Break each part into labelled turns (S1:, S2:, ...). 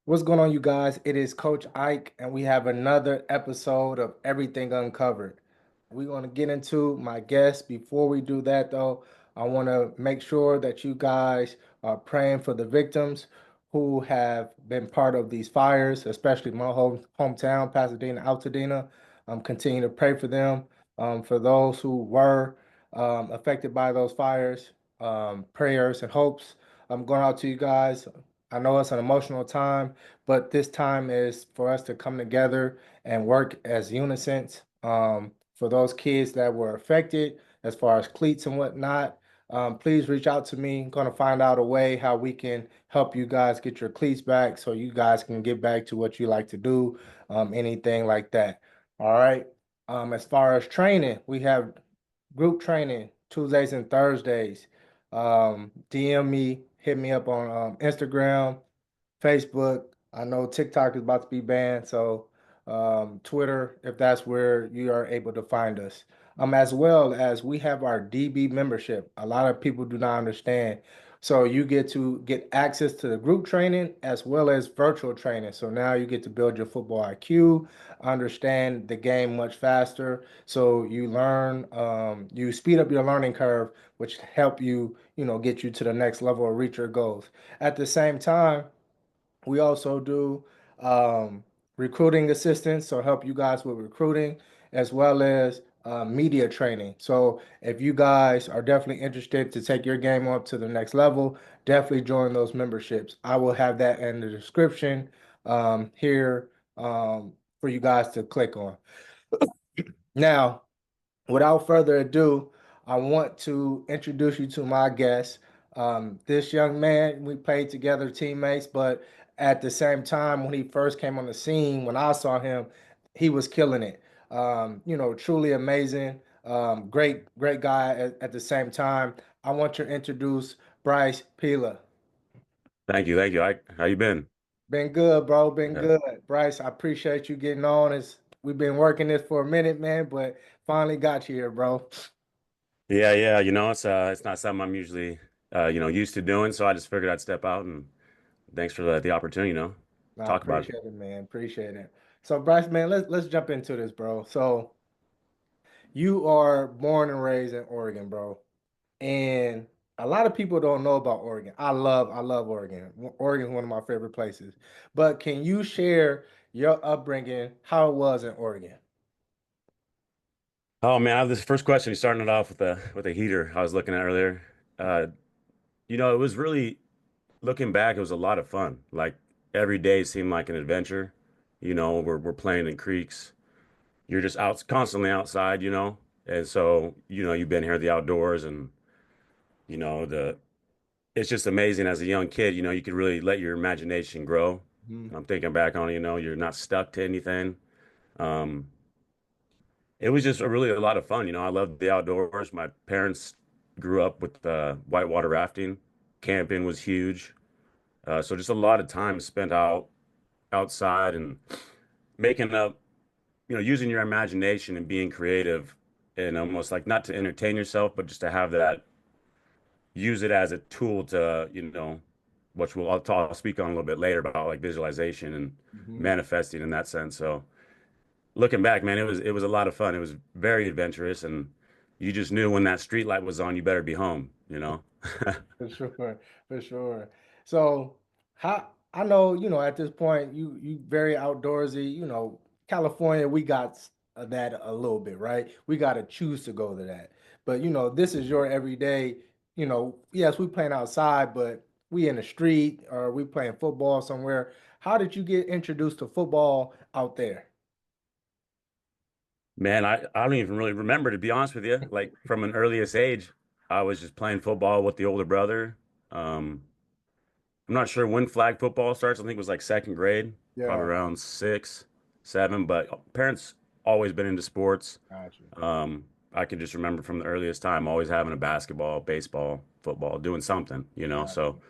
S1: What's going on, you guys? It is Coach Ike, and we have another episode of Everything Uncovered. We're going to get into my guests. Before we do that, though, I want to make sure that you guys are praying for the victims who have been part of these fires, especially my hometown, Pasadena, Altadena. Continue to pray for them. For those who were affected by those fires, prayers and hopes. I'm going out to you guys. I know it's an emotional time, but this time is for us to come together and work as unison. For those kids that were affected, as far as cleats and whatnot, please reach out to me. I'm going to find out a way how we can help you guys get your cleats back so you guys can get back to what you like to do, anything like that. All right. As far as training, we have group training Tuesdays and Thursdays. DM me, hit me up on Instagram, Facebook. I know TikTok is about to be banned, so Twitter, if that's where you are able to find us. As well as we have our DB membership. A lot of people do not understand. So you get to get access to the group training as well as virtual training. So now you get to build your football IQ, understand the game much faster. So you learn, you speed up your learning curve, which help you, get you to the next level or reach your goals. At the same time, we also do um, recruiting assistance, so help you guys with recruiting as well as media training. So if you guys are definitely interested to take your game up to the next level, definitely join those memberships. I will have that in the description here for you guys to click on. Now, without further ado, I want to introduce you to my guest. This young man, we played together, teammates, but at the same time, when he first came on the scene, when I saw him, he was killing it. Truly amazing. Great guy at the same time. I want to introduce Bryce Peila.
S2: Thank you, thank you. How you been?
S1: Been good, bro. Been
S2: Yeah,
S1: good. Bryce, I appreciate you getting on. We've been working this for a minute, man, but finally got you here, bro.
S2: yeah. It's not something I'm usually used to doing, so I just figured I'd step out and thanks for the opportunity,
S1: No, I
S2: talk about it.
S1: appreciate it, man. Appreciate it. So, Bryce, man, let's jump into this, bro. So, you are born and raised in Oregon, bro, and a lot of people don't know about Oregon. I love Oregon. Oregon is one of my favorite places. But can you share your upbringing, how it was in Oregon?
S2: Oh man, I have this first question. You starting it off with a heater I was looking at earlier. Uh, it was really looking back, it was a lot of fun. Like every day seemed like an adventure. We're playing in creeks. You're just out constantly outside, and so you've been here the outdoors and the it's just amazing as a young kid, you could really let your imagination grow.
S1: Mhm.
S2: And I'm thinking back on, you're not stuck to anything. Um, it was just really a lot of fun. I loved the outdoors. My parents grew up with whitewater rafting. Camping was huge. So just a lot of time spent outside and making up, using your imagination and being creative and almost like not to entertain yourself, but just to have that use it as a tool to, which I'll speak on a little bit later about like visualization and
S1: Mhm.
S2: manifesting in that sense. So looking back, man, it was a lot of fun. It was very adventurous, and you just knew when that street light was on, you better be home.
S1: For sure, for sure. So, how I know, at this point you very outdoorsy, California, we got that a little bit, right? We got to choose to go to that. But, this is your everyday, yes, we playing outside, but we in the street or we playing football somewhere. How did you get introduced to football out there?
S2: Man, I don't even really remember, to be honest with you. Like from an earliest age, I was just playing football with the older brother. Um, I'm not sure when flag football starts. I think it was like second grade, probably
S1: Yeah,
S2: around six, seven. But parents always been into sports.
S1: gotcha.
S2: I can just remember from the earliest time always having a basketball, baseball, football, doing something.
S1: Gotcha.
S2: So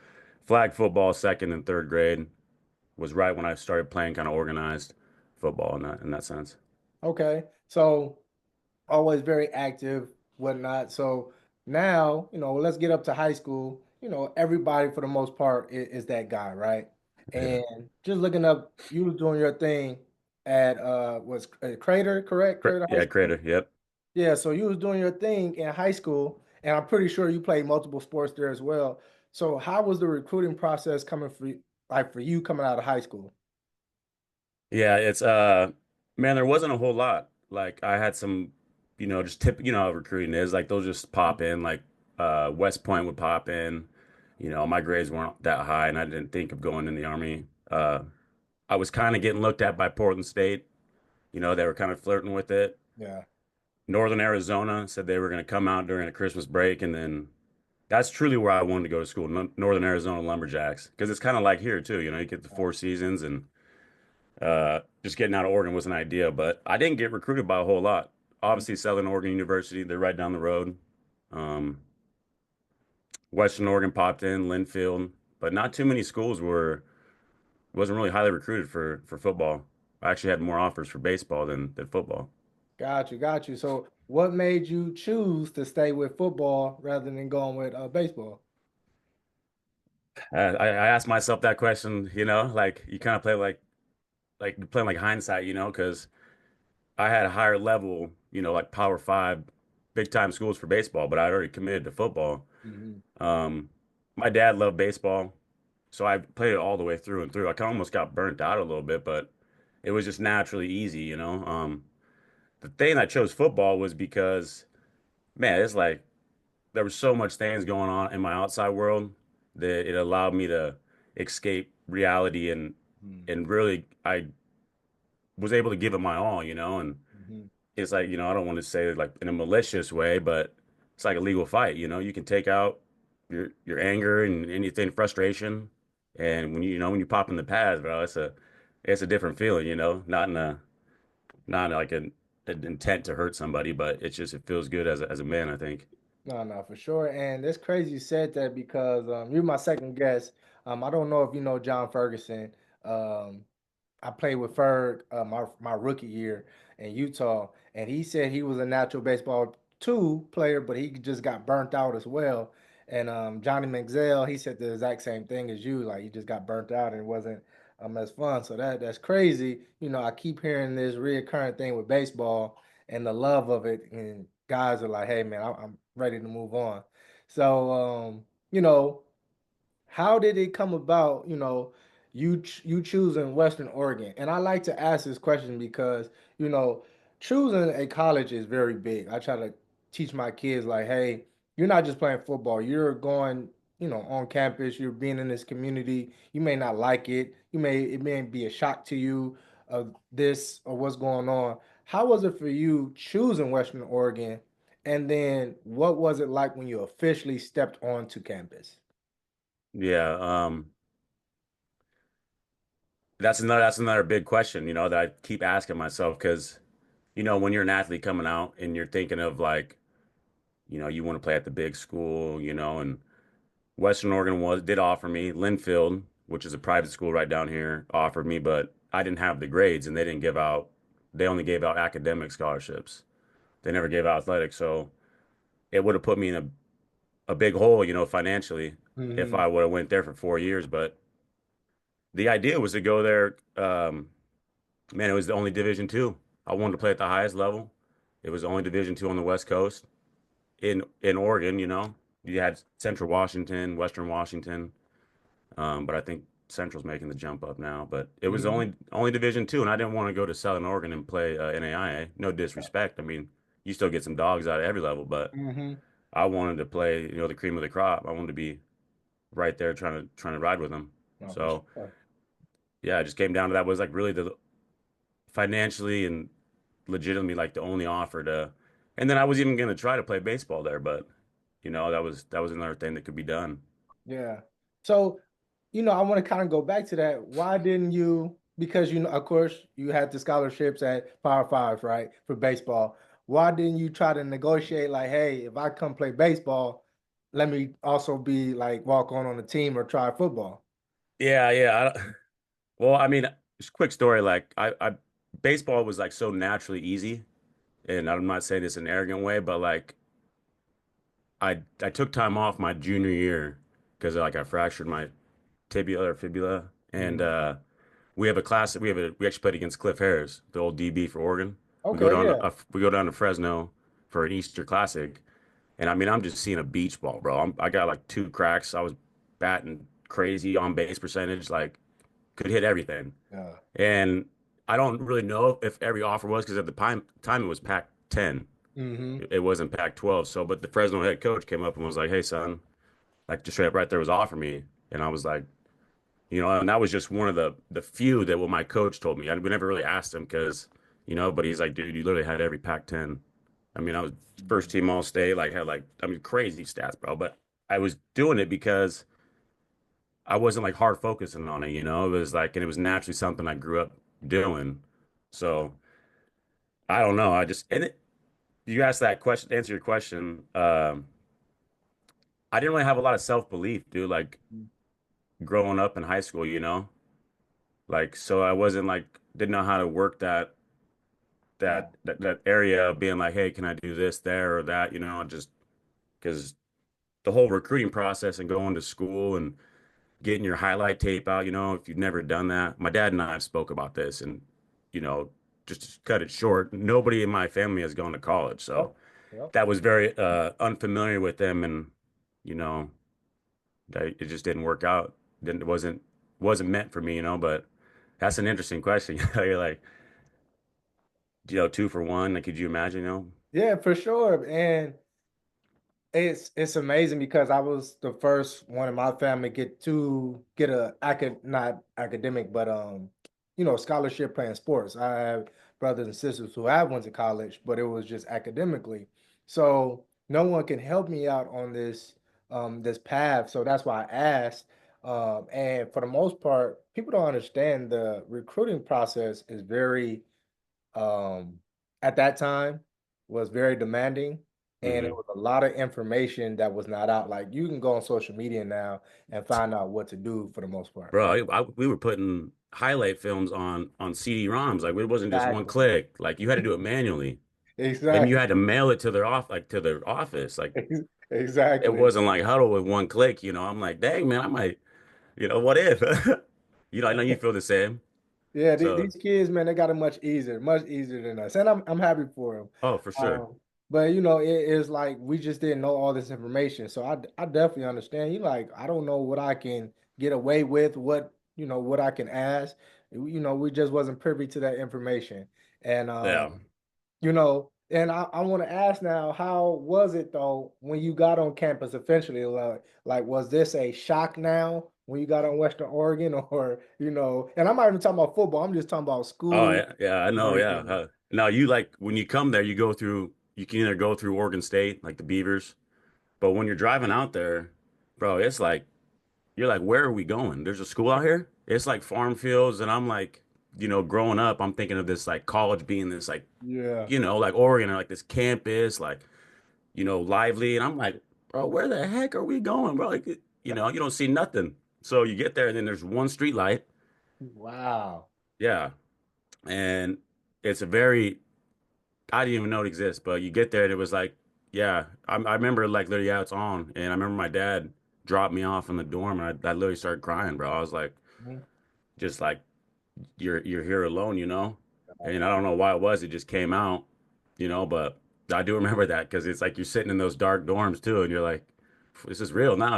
S2: flag football, second and third grade was right when I started playing kind of organized football in that sense.
S1: Okay. So always very active, whatnot. So now, let's get up to high school. Everybody for the most part is that guy, right?
S2: Yeah.
S1: and just looking up, you was doing your thing at was Crater, correct? Crater High
S2: Yeah,
S1: School.
S2: creator. Yep.
S1: Yeah, so you was doing your thing in high school, and I'm pretty sure you played multiple sports there as well. So how was the recruiting process coming for you, like for you coming out of high school?
S2: Yeah, it's man, there wasn't a whole lot. Like I had some, just you know how recruiting is. Like they'll just pop in, like West Point would pop in. My grades weren't that high and I didn't think of going in the army. I was kind of getting looked at by Portland State. They were kind of flirting with it.
S1: Yeah.
S2: Northern Arizona said they were going to come out during a Christmas break, and then that's truly where I wanted to go to school, Northern Arizona Lumberjacks, because it's kind of like here too. You get the four seasons, and just getting out of Oregon was an idea, but I didn't get recruited by a whole lot. Obviously, Southern Oregon University, they're right down the road. Um, Western Oregon popped in, Linfield, but not too many schools wasn't really highly recruited for football. I actually had more offers for baseball than football.
S1: Got you, got you. So what made you choose to stay with football rather than going with baseball?
S2: I asked myself that question, like you kind of play like you're playing like hindsight, because I had a higher level, like Power Five, big time schools for baseball, but I'd already committed to football.
S1: Hmm.
S2: Um, my dad loved baseball, so I played it all the way through and through. I kind of almost got burnt out a little bit, but it was just naturally easy. The thing I chose football was because, man, it's like there was so much things going on in my outside world that it allowed me to escape reality and really I was able to give it my all. And
S1: Hmm.
S2: it's like, I don't want to say it like in a malicious way, but it's like a legal fight. You can take out your anger and anything frustration, and when you pop in the pads, bro, it's a different feeling. Not like an intent to hurt somebody, but it feels good as a man, I think.
S1: No, no, for sure. And it's crazy you said that because you're my second guest. I don't know if you know John Ferguson. Um, I played with Ferg my rookie year in Utah, and he said he was a natural baseball two player, but he just got burnt out as well. And Johnny Manziel, he said the exact same thing as you, like he just got burnt out and it wasn't as fun. So that's crazy. I keep hearing this reoccurring thing with baseball and the love of it, and guys are like, "Hey, man, I'm ready to move on." So, you know, how did it come about, you choosing Western Oregon? And I like to ask this question because, you know, choosing a college is very big. I try to teach my kids like, hey, you're not just playing football. You're going, on campus, you're being in this community. You may not like it. It may be a shock to you of this or what's going on. How was it for you choosing Western Oregon? And then what was it like when you officially stepped onto campus?
S2: Yeah, that's another big question, that I keep asking myself because, when you're an athlete coming out and you're thinking of like, you want to play at the big school, and Western Oregon did offer me Linfield, which is a private school right down here, offered me, but I didn't have the grades and they only gave out academic scholarships. They never gave out athletics, so it would have put me in a big hole, financially if
S1: Hmm.
S2: I would have went there for 4 years. But the idea was to go there. Man, it was the only Division two. I wanted to play at the highest level. It was the only Division two on the West Coast. In Oregon, you had Central Washington, Western Washington, but I think Central's making the jump up now. But it was
S1: Hmm.
S2: only Division two, and I didn't want to go to Southern Oregon and play NAIA. No disrespect. I mean, you still get some dogs out of every level, but
S1: Hmm.
S2: I wanted to play, the cream of the crop. I wanted to be right there trying to ride with them.
S1: No, for
S2: So
S1: sure.
S2: yeah, it just came down to that was like really the financially and legitimately like the only offer to, and then I was even gonna try to play baseball there, but that was another thing that could be done.
S1: Yeah. So, I want to kind of go back to that. Why didn't you? Because of course, you had the scholarships at Power Five, right, for baseball. Why didn't you try to negotiate like, hey, if I come play baseball, let me also be like walk on the team or try football?
S2: Yeah, yeah. Well, I mean, just a quick story. Like baseball was like so naturally easy, and I'm not saying this in an arrogant way, but like I took time off my junior year because like I fractured my tibia or fibula, and
S1: Mhm.
S2: we have a class. We actually played against Cliff Harris, the old DB for Oregon.
S1: Okay, yeah.
S2: We go down to Fresno for an Easter Classic, and I mean I'm just seeing a beach ball, bro. I got like two cracks. I was batting crazy on base percentage, like could hit everything.
S1: Yeah.
S2: And I don't really know if every offer was because at the time it was Pac-10.
S1: Mm-hmm.
S2: It wasn't Pac-12. So, but the Fresno head coach came up and was like, "Hey, son," like just straight up right there was offer me, and I was like, and that was just one of the few that what my coach told me. We never really asked him because, but he's like, dude, you literally had every Pac-10. I mean, I was first team all state, like had like I mean crazy stats, bro. But I was doing it because I wasn't like hard focusing on it. It was like, and it was naturally something I grew up doing. So I don't know. You asked that question, to answer your question. I didn't really have a lot of self-belief, dude, like growing up in high school. Like, so I wasn't like, didn't know how to work
S1: Got
S2: that area of being like, hey, can I do this, there, or that, just because the whole recruiting process and going to school and getting your highlight tape out, if you've never done that. My dad and I have spoke about this and, you know, just to cut it short, nobody in my family has gone to college. So
S1: Yep. Yep.
S2: that was very unfamiliar with them and, you know, that it just didn't work out. Didn't it wasn't meant for me, but that's an interesting question. You're like, 2 for 1. Like, could you imagine?
S1: Yeah, for sure. And it's amazing because I was the first one in my family get a not academic, but scholarship playing sports. I have brothers and sisters who have went to college, but it was just academically. So no one can help me out on this path. So that's why I asked. And for the most part, people don't understand the recruiting process is very um, at that time was very demanding, and it
S2: Hmm.
S1: was a lot of information that was not out. Like you can go on social media now and find out what to do for the most part. Like
S2: Bro, we were putting highlight films on CD-ROMs. Like, it wasn't just one
S1: exactly,
S2: click. Like, you had to do it manually. And you
S1: exactly,
S2: had to mail it to their office. Like, it
S1: exactly.
S2: wasn't like huddle with one click. I'm like, dang, man, I might, what if? I know you feel the same.
S1: Yeah,
S2: So,
S1: these kids, man, they got it much easier than us, and I'm happy for them.
S2: oh, for sure.
S1: But it is like we just didn't know all this information, so I definitely understand. You like I don't know what I can get away with, what I can ask. We just wasn't privy to that information, and
S2: Yeah.
S1: and I want to ask now, how was it though when you got on campus eventually? Like, was this a shock now when you got on Western Oregon, or And I'm not even talking about football. I'm just talking about
S2: Oh,
S1: school
S2: yeah, yeah, I
S1: and
S2: know, yeah.
S1: everything.
S2: Now you like when you come there, you can either go through Oregon State, like the Beavers, but when you're driving out there, bro, it's like you're like, where are we going? There's a school out here. It's like farm fields, and I'm like, growing up, I'm thinking of this like college being this like,
S1: Yeah,
S2: like Oregon or like this campus, like, lively, and I'm like, bro, where the heck are we going, bro? Like, you don't see nothing. So you get there, and then there's one street light.
S1: wow.
S2: Yeah, and it's a very I didn't even know it exists, but you get there and it was like, yeah, I remember like literally, yeah, it's on. And I remember my dad dropped me off in the dorm and I literally started crying, bro. I was like,
S1: Mhm.
S2: just like, you're here alone. And I
S1: Gotcha.
S2: don't know why it was, it just came out, but I do remember that because it's like you're sitting in those dark dorms too, and you're like, this is real now.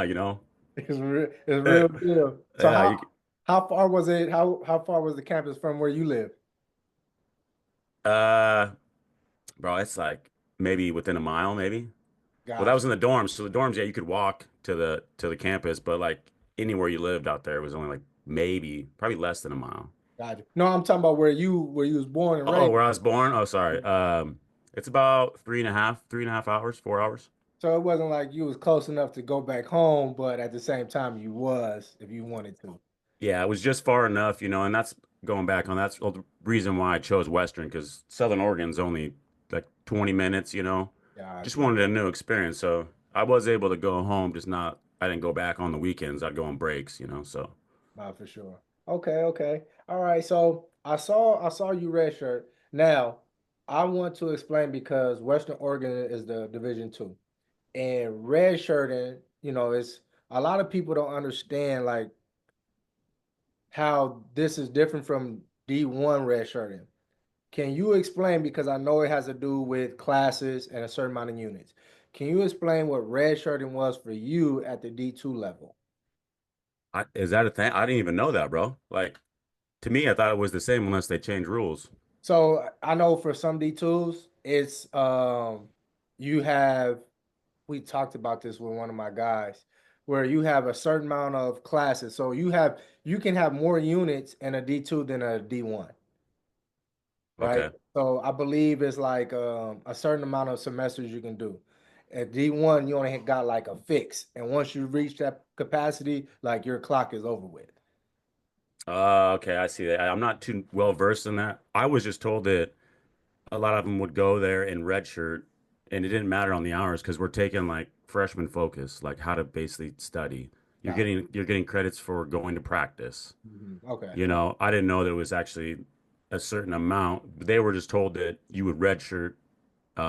S1: It's real deal. So
S2: Yeah,
S1: how far was it? How far was the campus from where you live?
S2: uh, bro, it's like maybe within a mile, maybe. Well, that was
S1: Gotcha.
S2: in the dorms. So the dorms, yeah, you could walk to the campus, but like anywhere you lived out there was only like maybe probably less than a mile.
S1: Gotcha. No, I'm talking about where you was born and
S2: Oh,
S1: raised.
S2: where I was born? Oh, sorry. It's about 3.5 hours, 4 hours.
S1: So it wasn't like you was close enough to go back home, but at the same time you was if you wanted to.
S2: Yeah, it was just far enough, and that's going back on that's the reason why I chose Western because Southern Oregon's only like 20 minutes. Just
S1: Gotcha.
S2: wanted a new experience. So I was able to go home, just not, I didn't go back on the weekends. I'd go on breaks, so.
S1: Not for sure. Okay, okay. All right. So I saw you redshirt. Now, I want to explain because Western Oregon is the Division 2. And redshirting, it's a lot of people don't understand like how this is different from D1 redshirting. Can you explain, because I know it has to do with classes and a certain amount of units. Can you explain what redshirting was for you at the D2 level?
S2: Is that a thing? I didn't even know that, bro. Like to me, I thought it was the same unless they change rules.
S1: So I know for some D2s, it's you have we talked about this with one of my guys where you have a certain amount of classes. So you can have more units in a D2 than a D1, right?
S2: Okay.
S1: So I believe it's like a certain amount of semesters you can do. At D1, you only got like a fix, and once you reach that capacity, like your clock is over with.
S2: Okay, I see that. I'm not too well versed in that. I was just told that a lot of them would go there in redshirt, and it didn't matter on the hours because we're taking like freshman focus, like how to basically study.
S1: Gotcha.
S2: You're getting credits for going to practice.
S1: Mhm. Okay.
S2: You know, I didn't know there was actually a certain amount. They were just told that you would redshirt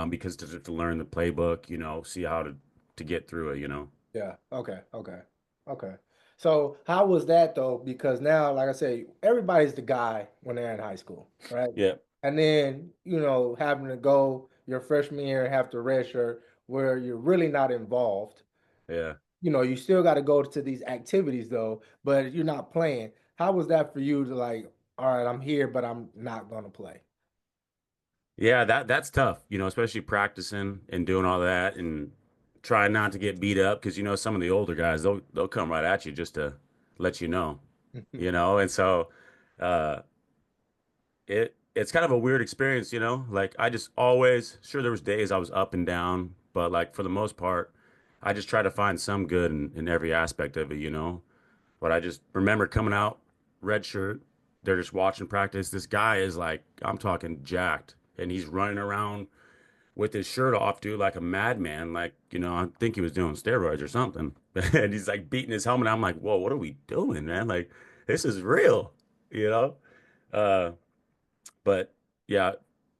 S2: because to learn the playbook, you know, see how to get through it, you know.
S1: Yeah. Okay. Okay. Okay. So how was that though? Because now, like I said, everybody's the guy when they're in high school, right?
S2: Yeah.
S1: And then, having to go your freshman year and have to redshirt where you're really not involved.
S2: Yeah.
S1: You still got to go to these activities though, but you're not playing. How was that for you to like, all right, I'm here, but I'm not going to play?
S2: Yeah, that's tough, you know, especially practicing and doing all that and trying not to get beat up because you know some of the older guys they'll come right at you just to let you know, and so uh it's kind of a weird experience, you know. Like I just always sure there was days I was up and down, but like for the most part, I just try to find some good in every aspect of it, you know. But I just remember coming out red shirt, they're just watching practice. This guy is like I'm talking jacked, and he's running around with his shirt off, dude, like a madman. Like, you know, I think he was doing steroids or something. And he's like beating his helmet. I'm like, whoa, what are we doing, man? Like, this is real, you know? Uh, but yeah,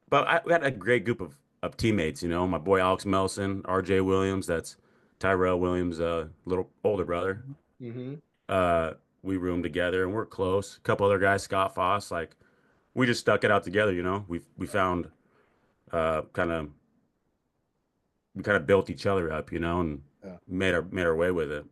S2: but we had a great group of teammates, you know, my boy Alex Melson, RJ Williams, that's Tyrell Williams' little older brother.
S1: Mm-hmm.
S2: Uh, we roomed together and we're close. A couple other guys, Scott Foss, like we just stuck it out together, you know. We found uh kind of we kind of built each other up, you know, and
S1: Yeah.
S2: made our way with it.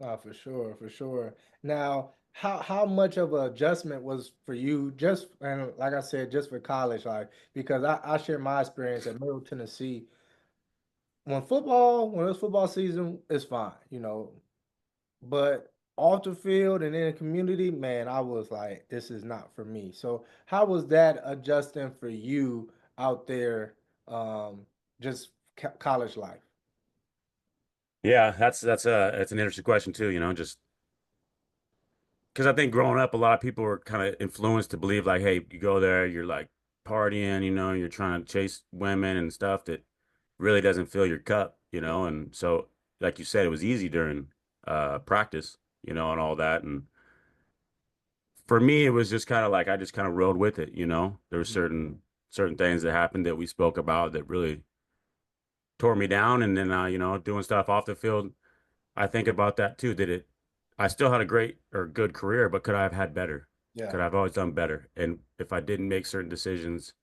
S1: Oh, for sure, for sure. Now, how much of an adjustment was for you just and like I said, just for college, like because I share my experience at Middle Tennessee. When it was football season, it's fine, but off the field and in the community, man, I was like, this is not for me. So how was that adjusting for you out there, just college life?
S2: Yeah, that's an interesting question too, you know, just because I think growing up, a lot of people were kind of influenced to believe like, hey, you go there, you're like partying, you know, you're trying to chase women and stuff that really doesn't fill your cup, you
S1: Yeah.
S2: know, and so like you said, it was easy during practice, you know, and all that, and for me, it was just kind of like I just kind of rode with it, you know. There were certain things that happened that we spoke about that really tore me down, and then you know, doing stuff off the field, I think about that too. Did it? I still had a great or good career, but could I have had better?
S1: Yeah.
S2: Could I have always done better? And if I didn't make certain decisions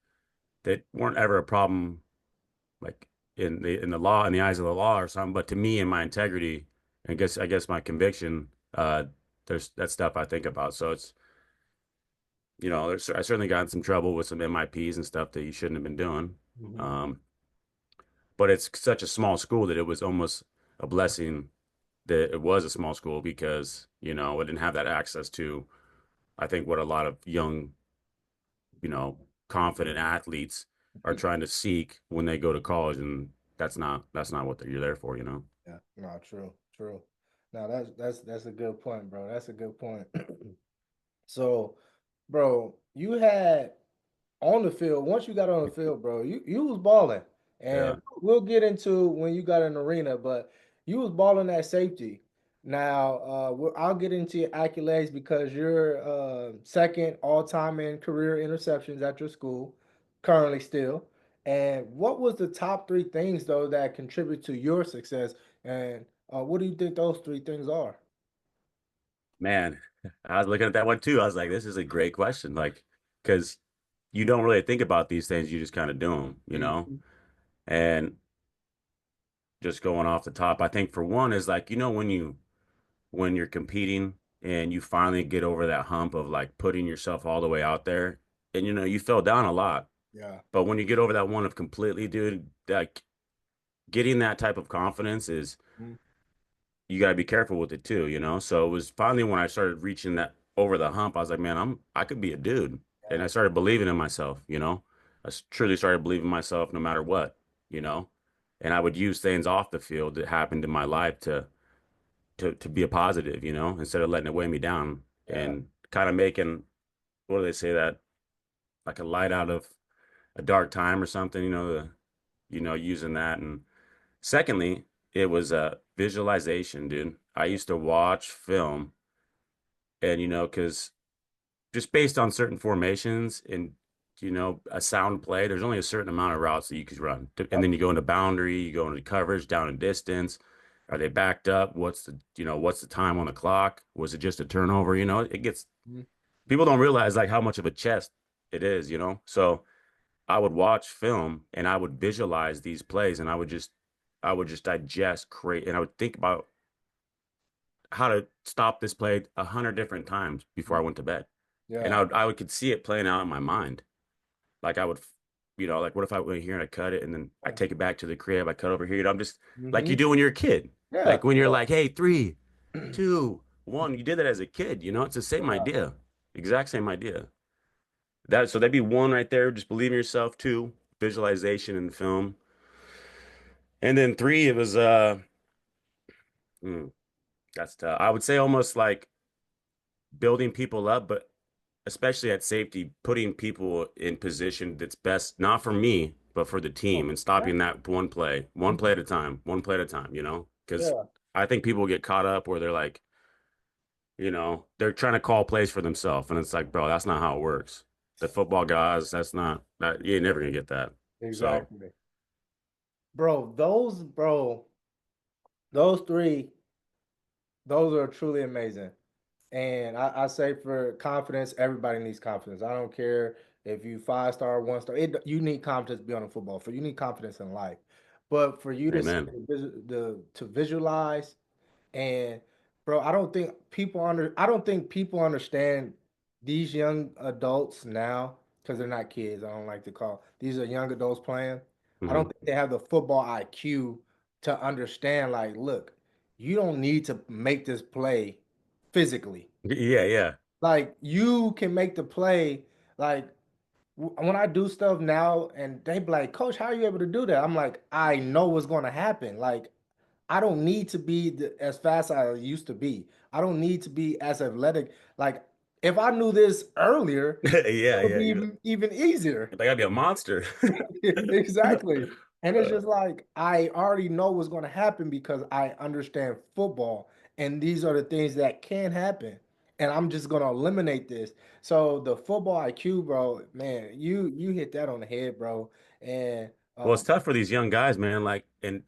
S2: that weren't ever a problem, like in the law, in the eyes of the law or something, but to me and my integrity, and I guess my conviction, there's that stuff I think about. So it's you know, I certainly got in some trouble with some MIPs and stuff that you shouldn't have been doing.
S1: Hmm.
S2: Um, but it's such a small school that it was almost a blessing that it was a small school because, you know, it didn't have that access to, I think, what a lot of young, you know, confident athletes are trying to seek when they go to college. And that's not what you're there for, you know?
S1: Yeah. No, true, true. No, that's a good point, bro. That's a good point. So, bro, you had on the field, once you got on the field, bro, you was balling. And
S2: Yeah.
S1: we'll get into when you got in the arena, but you was balling at safety. Now, I'll get into your accolades because you're second all time in career interceptions at your school, currently still. And what was the top three things though that contribute to your success? And what do you think those three things are?
S2: Man. I was looking at that one too. I was like, this is a great question. Like, because you don't really think about these things, you just kind of do them, you know?
S1: Mhm.
S2: And just going off the top, I think for one is like, when you're competing and you finally get over that hump of like putting yourself all the way out there, and you fell down a lot.
S1: Yeah.
S2: But when you get over that one of completely, dude, like getting that type of confidence is
S1: Mhm.
S2: you got to be careful with it too, you know? So it was finally when I started reaching that over the hump, I was like, man, I could be a dude. And I
S1: Yeah.
S2: started believing in myself, you know? Truly started believing in myself no matter what, you know? And I would use things off the field that happened in my life to be a positive, instead of letting it weigh me down
S1: Yeah.
S2: and kind of making, what do they say, that like a light out of a dark time or something, using that. And secondly, it was a visualization, dude. I used to watch film and, because just based on certain formations and, a sound play, there's only a certain amount of routes that you could run. And
S1: Yep.
S2: then you go into boundary, you go into coverage, down and distance. Are they backed up? What's the time on the clock? Was it just a turnover? It gets,
S1: Mhm.
S2: people don't realize like how much of a chess it is. So I would watch film and I would visualize these plays and I would just digest, create, and I would think about how to stop this play 100 different times before I went to bed. And
S1: Yeah.
S2: I could see it playing out in my mind. Like I would, like what if I went here and I cut it and then I take it back to the crib, I cut over here. I'm just like you
S1: Mm-hmm.
S2: do when you're a kid.
S1: Yeah.
S2: Like when you're like, hey, three, two, one, you did that as a kid, it's the same
S1: Yeah.
S2: idea. Exact same idea. So that'd be one right there. Just believe in yourself. Two, visualization in the film. And then three, it was hmm, that's tough. I would say almost like building people up, but especially at safety, putting people in position that's best, not for me, but for the
S1: Oh,
S2: team and
S1: yeah.
S2: stopping that one play at a time, one play at a time, because
S1: Yeah.
S2: I think people get caught up where they're like, they're trying to call plays for themselves. And it's like, bro, that's not how it works. The football guys, that's not that you're never gonna get that. So,
S1: Exactly. Those three, those are truly amazing. And I say for confidence, everybody needs confidence. I don't care if you 5 star, 1 star. You need confidence to be on the football field. You need confidence in life. But for you to say
S2: amen.
S1: to visualize and bro, I don't think people understand these young adults now because they're not kids. I don't like to call these are young adults playing. I don't
S2: Hmm.
S1: think they have the football IQ to understand like, look, you don't need to make this play physically.
S2: Yeah, yeah.
S1: Like you can make the play like when I do stuff now and they be like, Coach, how are you able to do that? I'm like, I know what's going to happen. Like I don't need to be as fast as I used to be. I don't need to be as athletic. Like if I knew this earlier, it
S2: Yeah,
S1: would
S2: yeah.
S1: be
S2: You
S1: even easier.
S2: I gotta be a monster.
S1: Exactly. And it's just like I already know what's going to happen because I understand football, and these are the things that can happen. And I'm just going to eliminate this. So the football IQ, bro, man, you hit that on the head, bro. And
S2: Well, it's tough for these young guys, man. Like, and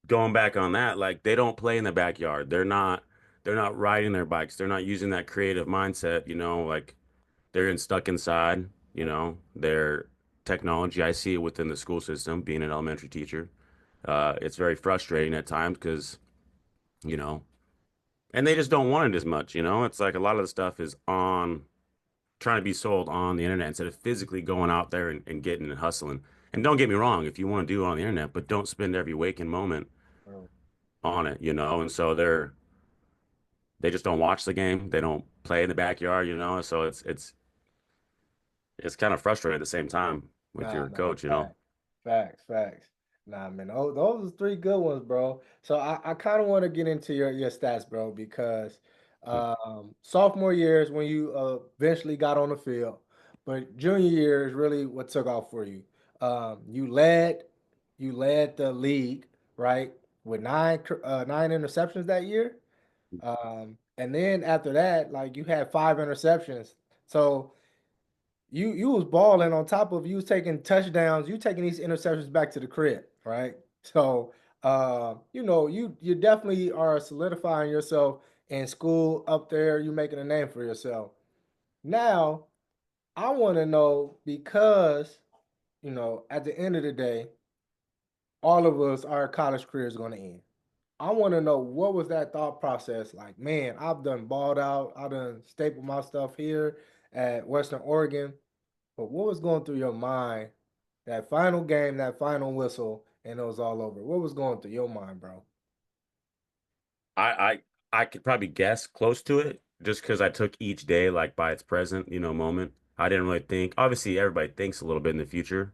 S2: going back on that, like they don't play in the backyard. They're not riding their bikes. They're not using that creative mindset, like stuck inside, their technology. I see it within the school system, being an elementary teacher. It's very frustrating at times because, you know, and they just don't want it as much. It's like a lot of the stuff is on trying to be sold on the internet instead of physically going out there and getting and hustling. And don't get me wrong, if you want to do it on the internet, but don't spend every waking moment on it. And so they just don't watch the game. They don't play in the backyard. So it's kind of frustrating at the same time with
S1: nah,
S2: your
S1: nah,
S2: coach.
S1: facts, facts. Nah, man, those are three good ones, bro. So I kind of want to get into your stats, bro, because sophomore year is when you eventually got on the field, but junior year is really what took off for you. You led the league, right, with nine interceptions that year. And then after that, like you had 5 interceptions. So you was balling on top of you was taking touchdowns, you taking these interceptions back to the crib, right? So you definitely are solidifying yourself in school up there, you making a name for yourself. Now, I want to know because, at the end of the day, all of us, our college career is going to end. I want to know what was that thought process like? Man, I've done balled out. I done stapled my stuff here at Western Oregon. But what was going through your mind that final game, that final whistle, and it was all over? What was going through your mind, bro?
S2: I I could probably guess close to it just because I took each day like by its present, moment. I didn't really think. Obviously, everybody thinks a little bit in the future.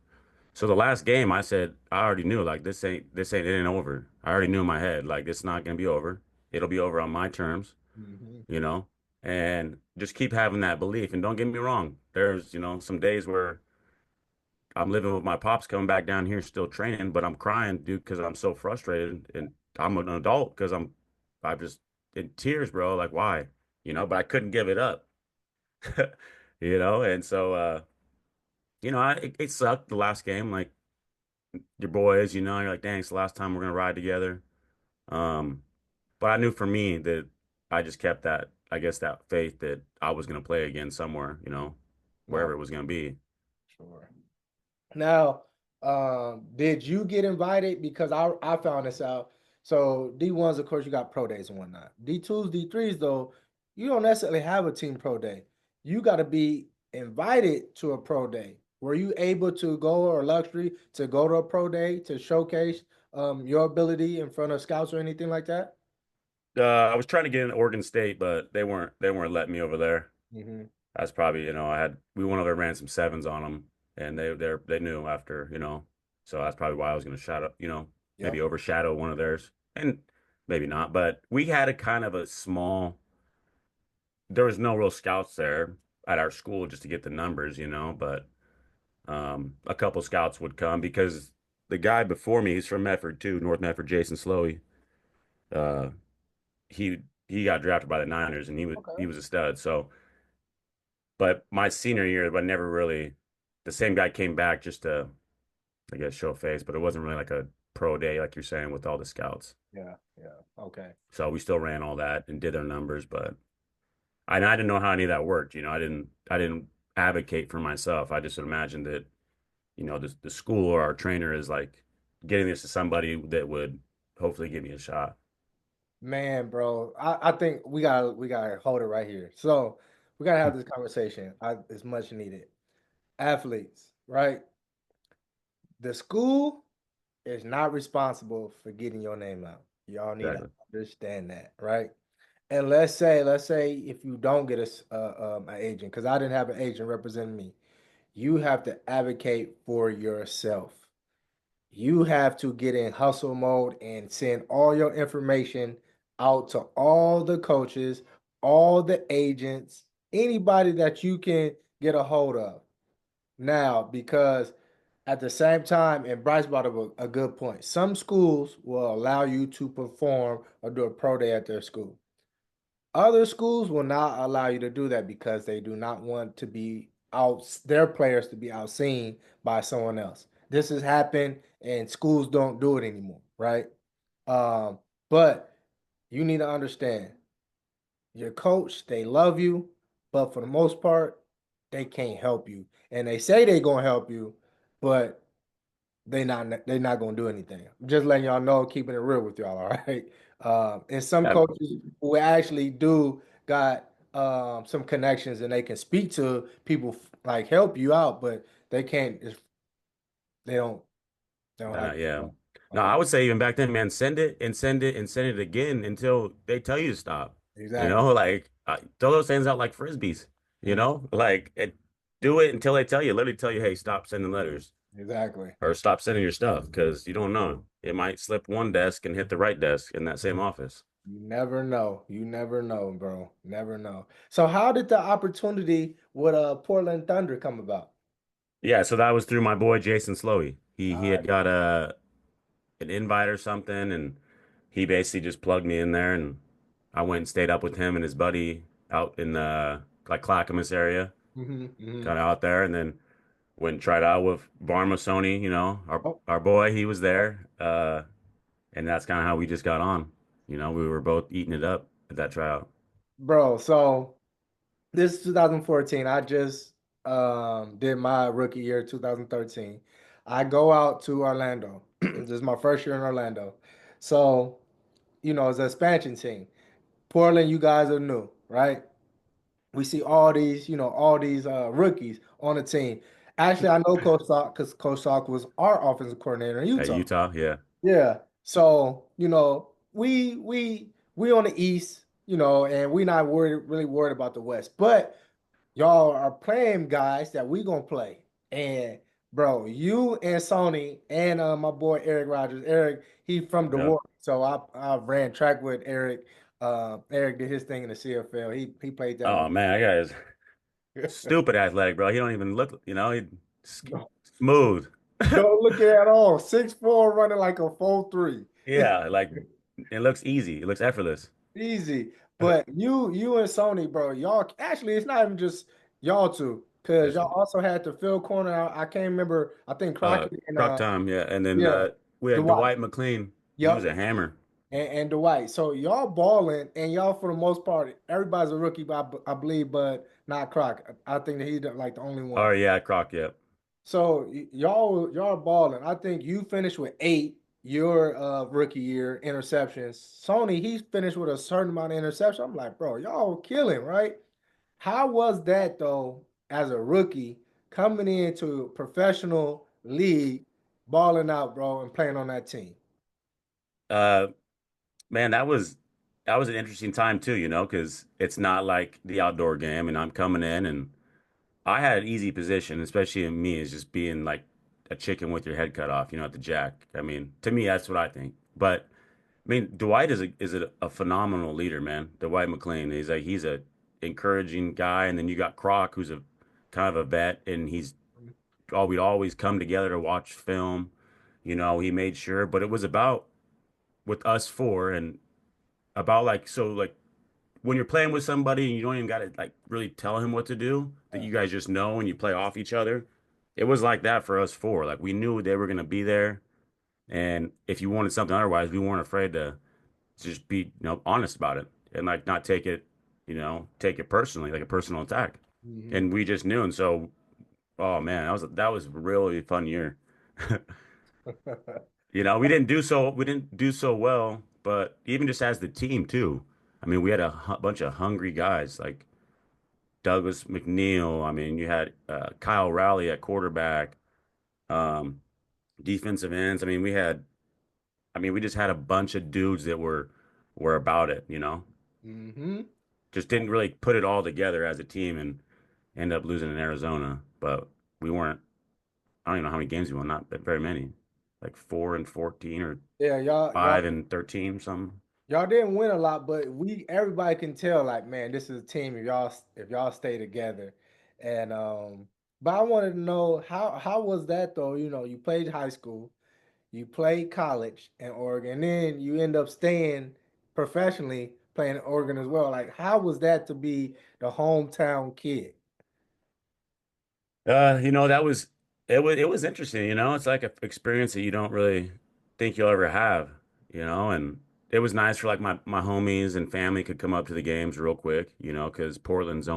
S2: So the last game, I said I already knew like this ain't it ain't over. I already knew in my head like it's not gonna be over. It'll be over on my terms,
S1: Mm-hmm.
S2: you know, and just keep having that belief. And don't get me wrong, there's some days where I'm living with my pops coming back down here still training, but I'm crying, dude, because I'm so frustrated and I'm an adult because I'm just in tears, bro. Like why? But I couldn't give it up. And so it sucked the last game, like your boys, you're like, dang, it's the last time we're gonna ride together. Um, but I knew for me that I just kept that, I guess, that faith that I was gonna play again somewhere, wherever
S1: No,
S2: it was gonna be.
S1: sure. Now, did you get invited? Because I found this out. So D1s, of course, you got pro days and whatnot. D2s, D3s, though, you don't necessarily have a team pro day. You got to be invited to a pro day. Were you able to go or luxury to go to a pro day to showcase your ability in front of scouts or anything like that?
S2: I was trying to get in Oregon State, but they weren't letting me over there.
S1: Mm-hmm.
S2: That's probably, we went over and ran some sevens on them, and they knew after, so that's probably why I was going to shadow, maybe
S1: Yep.
S2: overshadow one of theirs, and maybe not. But we had a kind of a small. There was no real scouts there at our school just to get the numbers, but a couple scouts would come because the guy before me, he's from Medford too, North Medford, Jason Slowey. Uh, he he got drafted by the Niners, and he
S1: Okay.
S2: was a stud. So, but my senior year, I never really. The same guy came back just to, I guess, show face, but it wasn't really like a pro day like you're saying with all the scouts.
S1: Yeah. Yeah. Okay.
S2: So we still ran all that and did our numbers, but I didn't know how any of that worked. I didn't advocate for myself. I just imagined that the school or our trainer is like getting this to somebody that would hopefully give me a shot.
S1: Man, bro, I think we gotta hold it right here. So we gotta have this conversation. It's much needed. Athletes, right? The school is not responsible for getting your name out. Y'all need to
S2: Exactly.
S1: understand that, right? And let's say if you don't get an agent, because I didn't have an agent representing me, you have to advocate for yourself. You have to get in hustle mode and send all your information out to all the coaches, all the agents, anybody that you can get a hold of. Now, because at the same time, and Bryce brought up a good point, some schools will allow you to perform or do a pro day at their school. Other schools will not allow you to do that because they do not want to be out their players to be outseen by someone else. This has happened and schools don't do it anymore, right? But you need to understand your coach, they love you, but for the most part, they can't help you. And they say they're gonna help you, but they not gonna do anything. I'm just letting y'all know, keeping it real with y'all, all right? And some
S2: Yeah,
S1: coaches who actually do got some connections and they can speak to people like help you out, but they can't. They don't. They don't have.
S2: yeah. No,
S1: Uh,
S2: I would say even back then, man, send it and send it and send it again until they tell you to stop.
S1: exactly.
S2: Like throw those things out like frisbees.
S1: Mm,
S2: Like do it until they tell you, literally tell you, hey, stop sending letters
S1: exactly.
S2: or stop sending your stuff because you don't know. It might slip one desk and hit the right desk in that same office.
S1: You never know. You never know, bro. Never know. So, how did the opportunity with Portland Thunder come about?
S2: Yeah, so that was through my boy Jason Slowey. He
S1: All
S2: had got an invite or something, and he basically just plugged me in there, and I went and stayed up with him and his buddy out in the like Clackamas area,
S1: right.
S2: kind of out there, and then went and tried out with Barma Sony, our
S1: Oh,
S2: our boy, he was there, and that's kind of how we just got on. We were both eating it up. at that tryout?
S1: Bro, so this is 2014. I just did my rookie year, 2013. I go out to Orlando. This is my first year in Orlando. So, it's an expansion team. Portland, you guys are new, right? We see all these rookies on the team. Actually, I know Coach Salk because Coach Salk was our offensive coordinator in
S2: At
S1: Utah.
S2: Utah, yeah.
S1: Yeah. So, we on the East, and we not really worried about the West. But y'all are playing guys that we gonna play. And bro, you and Sony and my boy Eric Rogers. Eric, he from
S2: Yep.
S1: DeWark. So I ran track with Eric. Eric did his thing in the CFL. He played that
S2: Oh
S1: role.
S2: man, that guy is stupid athletic, bro. He don't even look, he smooth.
S1: Don't look at all. 6'4", running like a 4'3".
S2: Yeah, like it looks easy. It looks effortless.
S1: Easy. But you and Sony, bro, y'all actually it's not even just y'all two, because
S2: It's
S1: y'all also had the field corner. I can't remember. I think Crockett and
S2: Croc Tom, yeah. And then
S1: yeah,
S2: we had
S1: Dwight.
S2: Dwight McLean. He was
S1: Yep.
S2: a hammer.
S1: And Dwight. So y'all balling and y'all for the most part, everybody's a rookie, but I believe, but not Crockett. I think that he's like the only one.
S2: Oh yeah, Croc, yeah.
S1: So y'all balling. I think you finished with 8 your rookie year interceptions. Sony, he finished with a certain amount of interceptions. I'm like, bro, y'all killing, right? How was that though, as a rookie coming into a professional league, balling out, bro, and playing on that team?
S2: Uh Man, that was an interesting time too, because it's not like the outdoor game and I'm coming in and I had an easy position, especially in me, is just being like a chicken with your head cut off, at the jack. I mean, to me, that's what I think. But I mean, Dwight is a phenomenal leader, man. Dwight McLean. He's a encouraging guy, and then you got Croc, who's a kind of a vet, and we'd always come together to watch film. He made sure, but it was about with us four and about like so like when you're playing with somebody and you don't even got to like really tell him what to do, that you guys just know and you play off each other. It was like that for us four. Like we knew they were gonna be there, and if you wanted something otherwise, we weren't afraid to just be, honest about it and like not take it personally, like a personal attack.
S1: Mm-hmm.
S2: And we just knew, and so, oh man, that was a really fun year. We didn't do so well, but even just as the team too. I mean, we had a bunch of hungry guys like Douglas McNeil. I mean, you had Kyle Rowley at quarterback, um, defensive ends. I mean, we just had a bunch of dudes that were about it.
S1: Mm-hmm.
S2: Just didn't really put it all together as a team and end up losing in Arizona. But we weren't. I don't even know how many games we won. Not very many, like 4-14 or
S1: Yeah, y'all
S2: 5-13 or something.
S1: y'all didn't win a lot, but everybody can tell, like, man, this is a team if y'all stay together. And but I wanted to know how was that though? You played high school, you played college in Oregon, and then you end up staying professionally playing in Oregon as well. Like, how was that to be the hometown kid?
S2: That was interesting. It's like an experience that you don't really think you'll ever have. And it was nice for like my homies and family could come up to the games real quick, because Portland's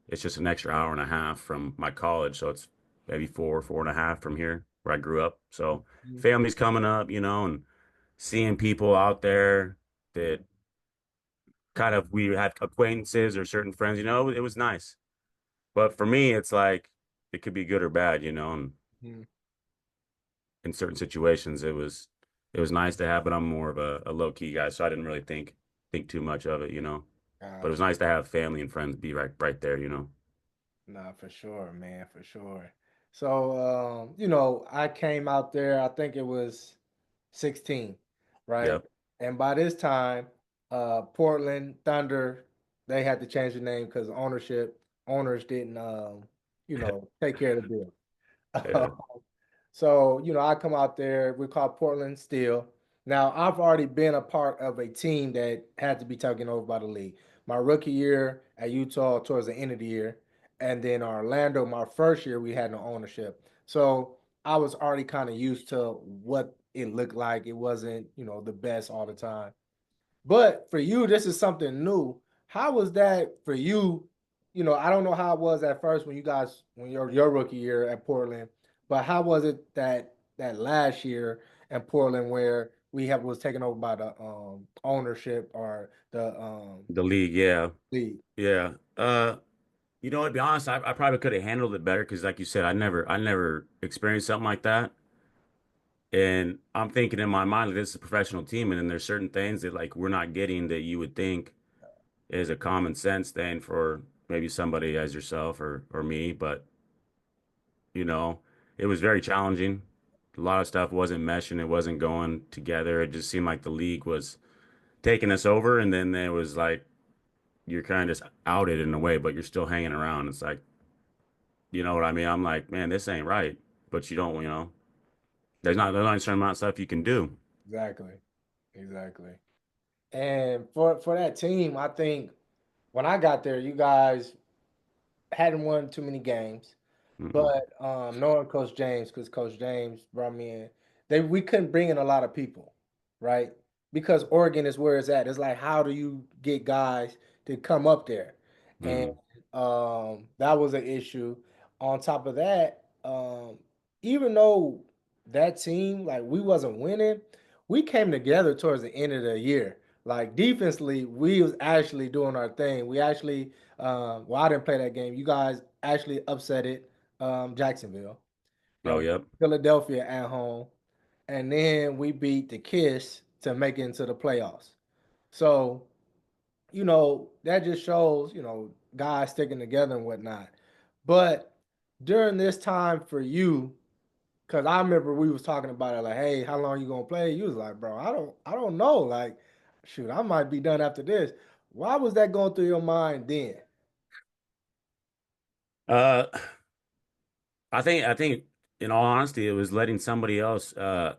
S2: it's just an extra hour and a half from my college, so it's maybe 4.5 from here where I grew up. So
S1: Mhm.
S2: families coming up, and seeing people out there that kind of we had acquaintances or certain friends, it was nice. But for me, it's like it could be good or bad, and
S1: Mhm.
S2: in certain situations it was nice to have, but I'm more of a low key guy, so I didn't really think too much of it. But it was
S1: Gotcha.
S2: nice to have family and friends be right there.
S1: Nah, for sure, man, for sure. So, I came out there, I think it was 16, right?
S2: Yep.
S1: And by this time, Portland Thunder, they had to change the name because owners didn't, take care of the
S2: Yeah.
S1: bill. So, I come out there, we call Portland Steel. Now, I've already been a part of a team that had to be taken over by the league. My rookie year at Utah towards the end of the year, and then Orlando, my first year, we had no ownership. So I was already kind of used to what it looked like. It wasn't, the best all the time. But for you, this is something new. How was that for you? You know, I don't know how it was at first when you guys when your rookie year at Portland, but how was it that last year in Portland where we have was taken over by the ownership or the
S2: The league, yeah,
S1: league?
S2: yeah. You know, to be honest, I probably could have handled it better because, like you said, I never experienced something like that. And I'm thinking in my mind, like, this is a professional team, and then there's certain things that like we're not getting that you would think is a common sense thing for maybe somebody as yourself or me. But you know, it was very challenging. A lot of stuff wasn't meshing, it wasn't going together. It just seemed like the league was taking us over, and then there was like you're kind of just outed in a way, but you're still hanging around. It's like, you know what I mean? I'm like, man, this ain't right. But you don't, there's not a certain amount of stuff you can do.
S1: Exactly, exactly. And for that team, I think when I got there, you guys hadn't won too many games.
S2: Mm-mm.
S1: But knowing Coach James, because Coach James brought me in, we couldn't bring in a lot of people, right? Because Oregon is where it's at. It's like, how do you get guys to come up there? And
S2: Mm-mm.
S1: that was an issue. On top of that, even though that team, like we wasn't winning, we came together towards the end of the year. Like defensively, we was actually doing our thing. We actually, well, I didn't play that game. You guys actually upset it, Jacksonville.
S2: Oh,
S1: We
S2: yep.
S1: Philadelphia at home, and then we beat the Kiss to make it into the playoffs. So that just shows guys sticking together and whatnot. But during this time for you, because I remember we was talking about it, like, hey, how long you gonna play? You was like, bro, I don't know. Like, shoot, I might be done after this. Why was that going through your mind then?
S2: Uh, I think in all honesty, it was letting somebody else trying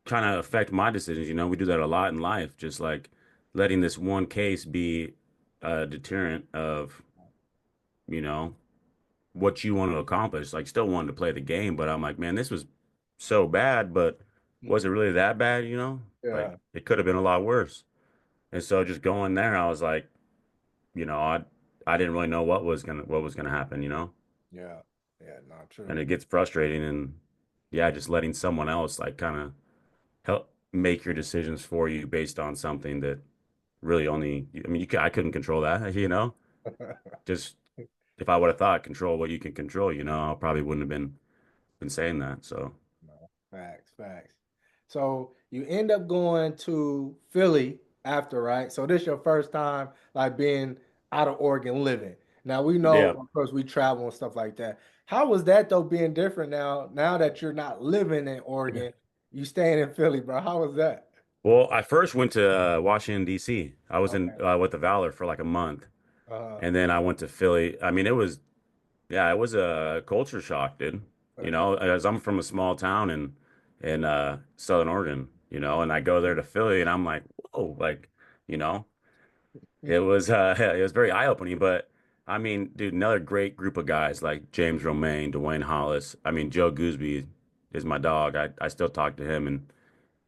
S2: to affect my decisions. You know, we do that a lot in life, just like letting this one case be a deterrent of, you know, what you want to accomplish. Like, still wanted to play the game, but I'm like, man, this was so bad, but was it really that bad? You know, like
S1: Yeah,
S2: it could have been a lot worse. And so just going there, I was like, you know, I didn't really know what was gonna happen, you know,
S1: yeah, yeah. Not
S2: and
S1: true.
S2: it gets frustrating, and yeah, just letting someone else like kind of help make your decisions for you based on something that really only, I mean, I couldn't control that, you know, just if I would have thought control what you can control, you know, I probably wouldn't have been saying that. So
S1: No, facts, facts. So you end up going to Philly after, right? So this your first time like being out of Oregon living. Now we know,
S2: yeah.
S1: of course, we travel and stuff like that. How was that though being different now that you're not living in Oregon, you staying in Philly, bro? How was that?
S2: Well, I first went to Washington, D.C. I was in
S1: Okay.
S2: with the Valor for like a month,
S1: Uh,
S2: and then I went to Philly. I mean, yeah, it was a culture shock, dude. You know, as I'm from a small town in Southern Oregon, you know, and I go there to Philly, and I'm like, whoa, like, you know, it was it was very eye-opening. But I mean, dude, another great group of guys like James Romaine, Dwayne Hollis. I mean, Joe Gooseby is my dog. I still talk to him, and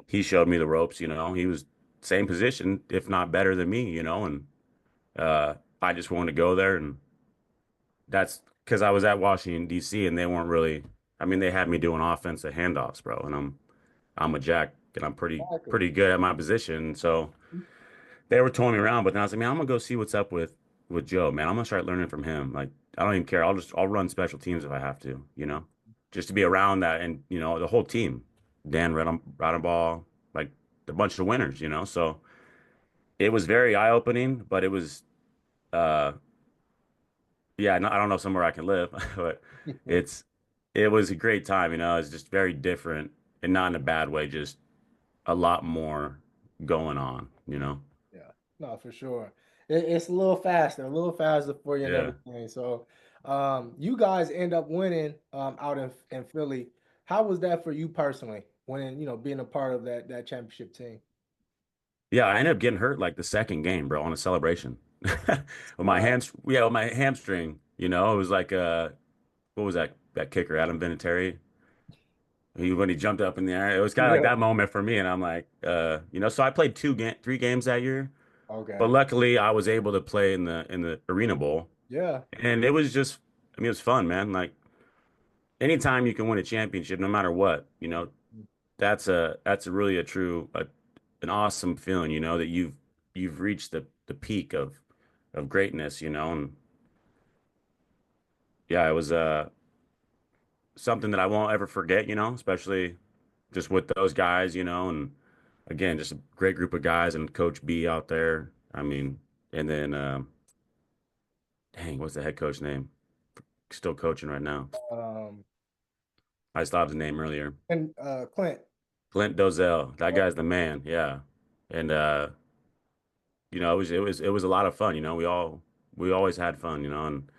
S2: he showed me the ropes. You know, he was same position, if not better than me. You know, and I just wanted to go there, and that's because I was at Washington D.C. and they weren't really. I mean, they had me doing offensive handoffs, bro, and I'm a jack and I'm pretty
S1: exactly.
S2: pretty good at my position. So they were towing me around, but then I was like, man, I'm gonna go see what's up with Joe, man. I'm gonna start learning from him. Like, I don't even care. I'll run special teams if I have to, you know, just to be around that and the whole team, Dan Ball, like a bunch of winners, you know. So it was very eye-opening, but it was uh yeah, no, I don't know somewhere I can live, but it's it was a great time, you know. It's just very different and not in a bad way, just a lot more going on, you know.
S1: Yeah, no, for sure. It's a little faster for you and
S2: Yeah.
S1: everything. So, you guys end up winning out in Philly. How was that for you personally? Winning, being a part of that championship team.
S2: Yeah, I ended up getting hurt like the second game, bro, on a celebration.
S1: Wow.
S2: With my hamstring, you know, it was like what was that kicker, Adam Vinatieri? when he jumped up in the air. It was kind of like
S1: Yeah.
S2: that moment for me, and I'm like, so I played 3 games that year, but
S1: Okay.
S2: luckily I was able to play in the Arena Bowl,
S1: Yeah.
S2: and it was just, I mean, it was fun, man. Like anytime you can win a championship, no matter what, that's a really a true an awesome feeling, that you've reached the peak of greatness, and yeah, it was something that I won't ever forget, especially just with those guys, and again, just a great group of guys and Coach B out there. I mean, and then dang, what's the head coach name? Still coaching right now.
S1: Um,
S2: I stopped his name earlier.
S1: and Clint.
S2: Clint Dozell. That guy's the man. Yeah. And it was a lot of fun, we always had fun, and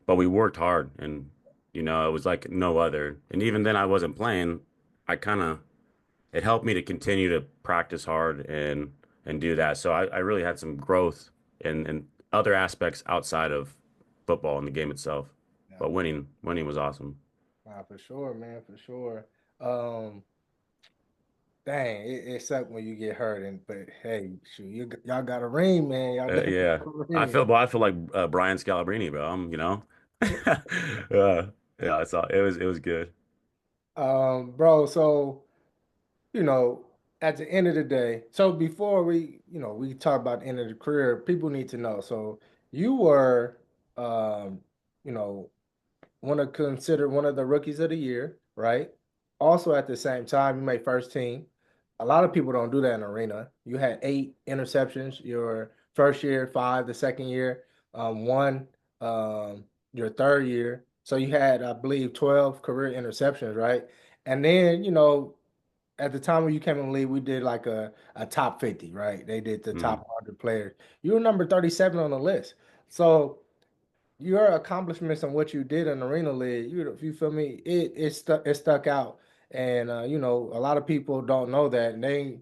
S2: but we worked hard, and it was like no other. And even then I wasn't playing. I kind of It helped me to continue to practice hard and do that. So I really had some growth in other aspects outside of football and the game itself.
S1: Yeah.
S2: But winning was awesome.
S1: Nah, for sure, man, for sure. Um, Dang, it sucked when you get hurt, and but hey, shoot, y'all got a ring, man. Y'all definitely
S2: Yeah,
S1: got a ring.
S2: I feel like Brian Scalabrine, bro. Yeah, it was good.
S1: Bro, so at the end of the day, so before we talk about the end of the career, people need to know. So you were, um, you know, want to consider one of the rookies of the year, right? Also, at the same time, you made first team. A lot of people don't do that in arena. You had 8 interceptions your first year, five the second year, one your third year. So you had, I believe, 12 career interceptions, right? And then, at the time when you came in the league, we did like a top 50, right? They did the top
S2: Mm.
S1: 100 players. You were number 37 on the list. So your accomplishments and what you did in the Arena League, you feel me? It stuck out, and a lot of people don't know that, and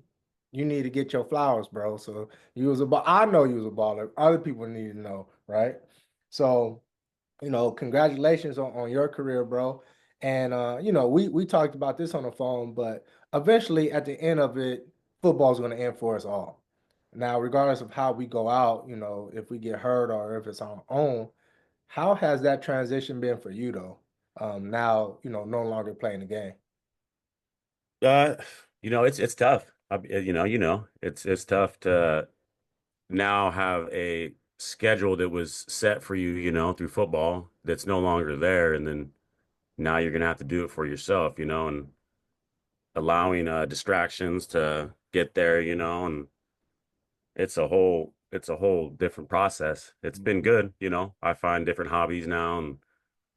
S1: you need to get your flowers, bro. So you was a ball. I know you was a baller. Other people need to know, right? So congratulations on your career, bro. And we talked about this on the phone, but eventually at the end of it, football's going to end for us all. Now, regardless of how we go out, if we get hurt or if it's our own, how has that transition been for you though? Now, no longer playing the game.
S2: Uh, it's tough. It's tough to now have a schedule that was set for you, through football that's no longer there, and then now you're gonna have to do it for yourself, and allowing distractions to get there, and it's a whole different process. It's been good, I find different hobbies now and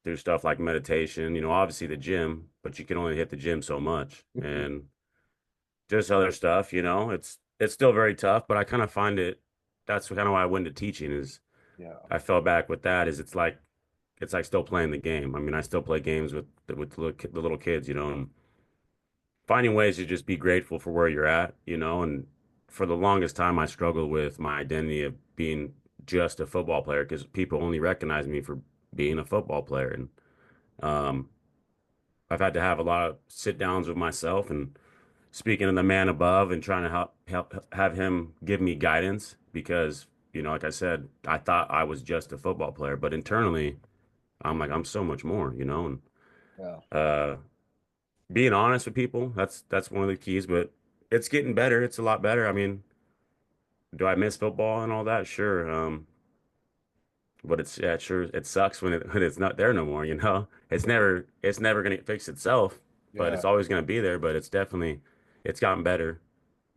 S2: do stuff like meditation, obviously the gym, but you can only hit the gym so much, and just other stuff, it's still very tough, but I kind of find that's kind of why I went into teaching is
S1: Yeah.
S2: I fell back with that is it's like still playing the game. I mean, I still play games with the little kids, and finding ways to just be grateful for where you're at, and for the longest time I struggled with my identity of being just a football player because people only recognize me for being a football player. And um, I've had to have a lot of sit downs with myself and speaking to the man above and trying to help have him give me guidance because, like I said, I thought I was just a football player, but internally I'm like, I'm so much more, and
S1: Yeah.
S2: uh, being honest with people, that's one of the keys, but it's getting better. It's a lot better. I mean, do I miss football and all that? Sure. But sure it sucks when it's not there no more, It's never gonna fix itself, but
S1: Yeah.
S2: it's always gonna be there, but it's gotten better.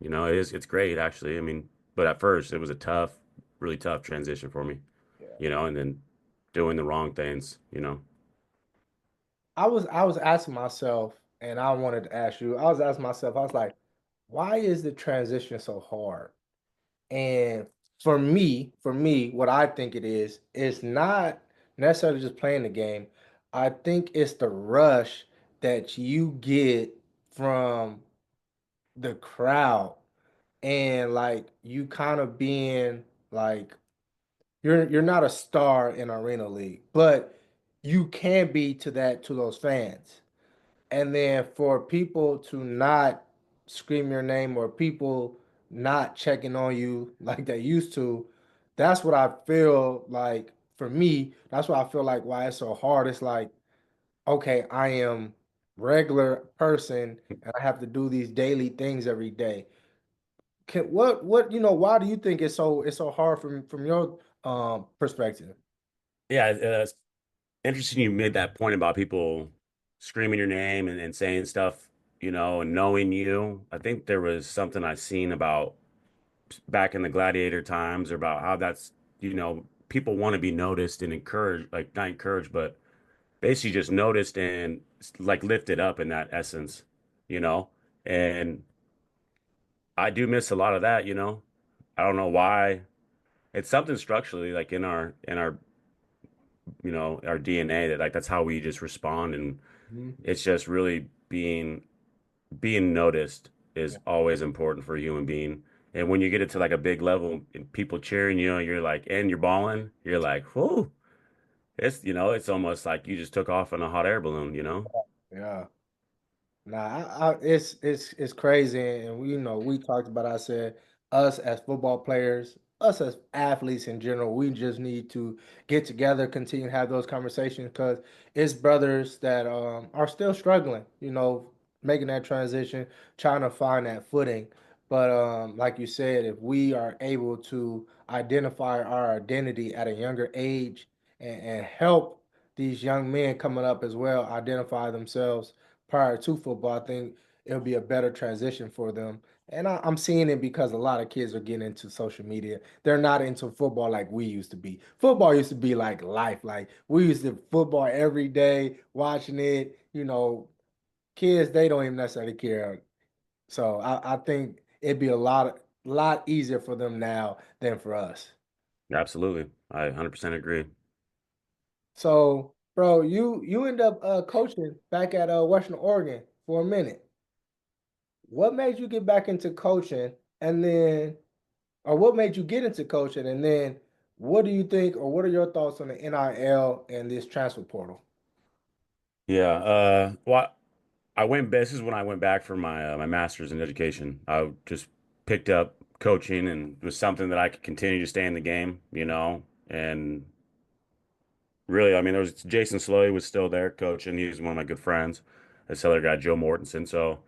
S2: It's great actually. I mean, but at first it was a really tough transition for me,
S1: Yeah.
S2: and then doing the wrong things.
S1: I was asking myself, and I wanted to ask you, I was asking myself, I was like, why is the transition so hard? And for me, what I think it is, it's not necessarily just playing the game. I think it's the rush that you get from the crowd and like you kind of being like you're not a star in Arena League, but you can be to those fans. And then for people to not scream your name or people not checking on you like they used to, that's what I feel like for me, that's why I feel like why it's so hard. It's like, okay, I am regular person and I have to do these daily things every day. Why do you think it's so hard from your perspective?
S2: Yeah, it's interesting you made that point about people screaming your name and saying stuff, and knowing you. I think there was something I seen about back in the gladiator times or about how that's, people want to be noticed and encouraged, like not encouraged, but basically just noticed and like lifted up in that essence, you know? And I do miss a lot of that. I don't know why. It's something structurally like in our our DNA that like that's how we just respond, and
S1: Mhm.
S2: it's just really being noticed is always important for a human being. And when you get it to like a big level and people cheering you, you're like, and you're balling, you're like, whoo, it's almost like you just took off in a hot air balloon.
S1: Yeah. Nah, it's crazy, and we talked about. I said us as football players, us as athletes in general, we just need to get together, continue to have those conversations because it's brothers that are still struggling, making that transition, trying to find that footing. But like you said, if we are able to identify our identity at a younger age and help these young men coming up as well identify themselves prior to football, I think it'll be a better transition for them. And I'm seeing it because a lot of kids are getting into social media. They're not into football like we used to be. Football used to be like life. Like we used to football every day, watching it. Kids, they don't even necessarily care. So I think it'd be a lot easier for them now than for us.
S2: Absolutely. I 100% agree.
S1: So, bro, you end up coaching back at Western Oregon for a minute. What made you get back into coaching and then, or what made you get into coaching and then what do you think or what are your thoughts on the NIL and this transfer portal?
S2: Yeah. Well, this is when I went back for my master's in education. I just picked up coaching and it was something that I could continue to stay in the game. And really, I mean, there was Jason Sloy was still there coaching. He was one of my good friends. This other guy, Joe Mortensen. So